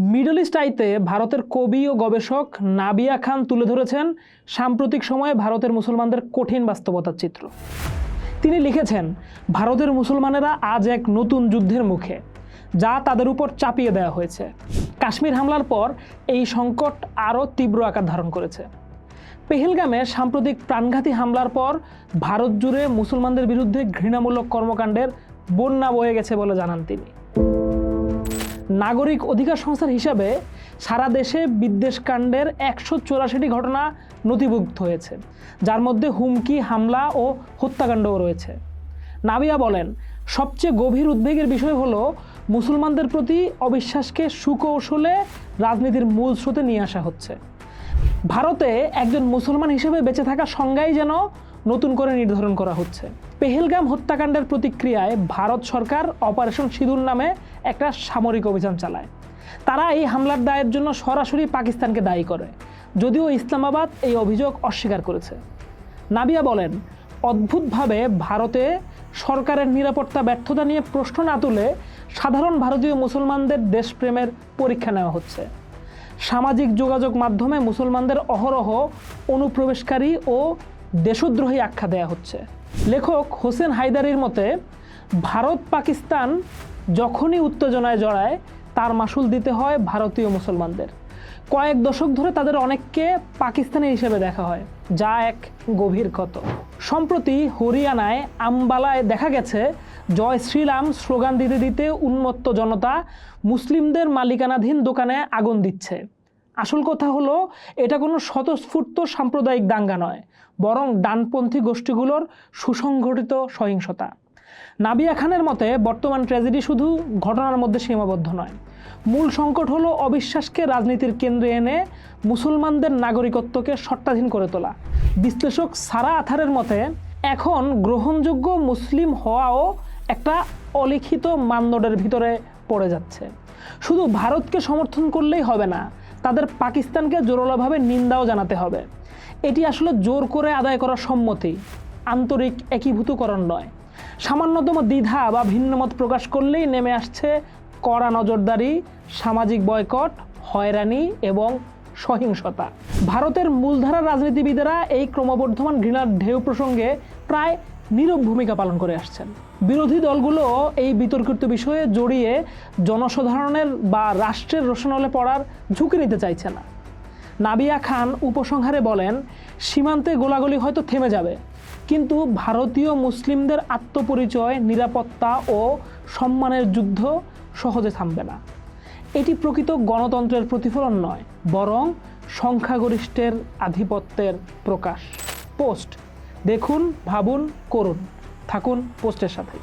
Middle east আইতে ভারতের কবি ও গবেষক নাবিয়া খান তুলে ধরেছেন সাম্প্রতিক সময়ে ভারতের মুসলমানদের কঠিন বাস্তবতার চিত্র। তিনি লিখেছেন, ভারতের মুসলমানেরা আজ এক নতুন যুদ্ধের মুখে, যা তাদের উপর চাপিয়ে দেওয়া হয়েছে। কাশ্মীর হামলার পর এই সংকট আরও তীব্র আকার ধারণ করেছে। পেহেলগামে সাম্প্রতিক প্রাণঘাতী হামলার পর ভারত জুড়ে মুসলমানদের বিরুদ্ধে ঘৃণামূলক কর্মকাণ্ডের বন্যা বয়ে গেছে বলে জানান তিনি। নাগরিক অধিকার সংস্থার হিসাবে সারা দেশে বিদ্বেষকাণ্ডের 184টি ঘটনা নথিভুক্ত হয়েছে, যার মধ্যে হুমকি, হামলা ও হত্যাকাণ্ডও রয়েছে। নাবিয়া বলেন, সবচেয়ে গভীর উদ্বেগের বিষয় হলো মুসলমানদের প্রতি অবিশ্বাসকে সুকৌশলে রাজনীতির মূল স্রোতে নিয়ে আসা হচ্ছে। ভারতে একজন মুসলমান হিসেবে বেঁচে থাকার সংজ্ঞাই যেন নতুন করে নির্ধারণ করা হচ্ছে। পেহেলগাম হত্যাকাণ্ডের প্রতিক্রিয়ায় ভারত সরকার অপারেশন সিঁদুর নামে একটা সামরিক অভিযান চালায়। তারা এই হামলার দায়ের জন্য সরাসরি পাকিস্তানকে দায়ী করে, যদিও ইসলামাবাদ এই অভিযোগ অস্বীকার করেছে। নাবিয়া বলেন, অদ্ভুতভাবে ভারতে সরকারের নিরাপত্তা ব্যর্থতা নিয়ে প্রশ্ন না তুলে সাধারণ ভারতীয় মুসলমানদের দেশপ্রেমের পরীক্ষা নেওয়া হচ্ছে। সামাজিক যোগাযোগ মাধ্যমে মুসলমানদের অহরহ অনুপ্রবেশকারী ও দেশদ্রোহী আখ্যা দেওয়া হচ্ছে। লেখক হোসেন হায়দারির মতে, ভারত পাকিস্তান যখনই উত্তেজনায় জড়ায় তার মাসুল দিতে হয় ভারতীয় মুসলমানদের। কয়েক দশক ধরে তাদের অনেককে পাকিস্তানি হিসেবে দেখা হয়, যা এক গভীর ক্ষত। সম্প্রতি হরিয়ানায় আম্বালায় দেখা গেছে জয় শ্রীরাম স্লোগান দিতে দিতে উন্মত্ত জনতা মুসলিমদের মালিকানাধীন দোকানে আগুন দিচ্ছে। আসল কথা হলো, এটা কোনো স্বতঃস্ফূর্ত সাম্প্রদায়িক দাঙ্গা নয়, বরং ডানপন্থী গোষ্ঠীগুলোর সুসংগঠিত সহিংসতা। নাবিয়া খানের মতে, বর্তমান ট্র্যাজেডি শুধু ঘটনার মধ্যে সীমাবদ্ধ নয়। মূল সংকট হলো অবিশ্বাসকে রাজনীতির কেন্দ্রে এনে মুসলমানদের নাগরিকত্বকে সত্ত্বাধীন করে তোলা। বিশ্লেষক সারা আথারের মতে, এখন গ্রহণযোগ্য মুসলিম হওয়াও একটা অলিখিত মানদণ্ডের ভিতরে পড়ে যাচ্ছে। শুধু ভারতকে সমর্থন করলেই হবে না, তাদের পাকিস্তানকে জোরালোভাবে নিন্দাও জানাতে হবে। এটি আসলে জোর করে আদায় করা সম্মতি, আন্তরিক একীভূতকরণ নয়। সামান্যতম দ্বিধা বা ভিন্নমত প্রকাশ করলেই নেমে আসছে কড়া নজরদারি, সামাজিক বয়কট, হয়রানি এবং সহিংসতা। ভারতের মূলধারার রাজনীতিবিদেরা এই ক্রমবর্ধমান ঘৃণার ঢেউ প্রসঙ্গে প্রায় নীরব ভূমিকা পালন করে আসছেন। বিরোধী দলগুলো এই বিতর্কিত বিষয়ে জড়িয়ে জনসাধারণের বা রাষ্ট্রের রোশনালে পড়ার ঝুঁকি নিতে চাইছে না। নাবিয়া খান উপসংহারে বলেন, সীমান্তে গোলাগুলি হয়তো থেমে যাবে, কিন্তু ভারতীয় মুসলিমদের আত্মপরিচয়, নিরাপত্তা ও সম্মানের যুদ্ধ সহজে থামবে না। এটি প্রকৃত গণতন্ত্রের প্রতিফলন নয়, বরং সংখ্যাগরিষ্ঠের আধিপত্যের প্রকাশ। পোস্ট দেখুন, ভাবুন, করুন। থাকুন পোস্টের সাথে।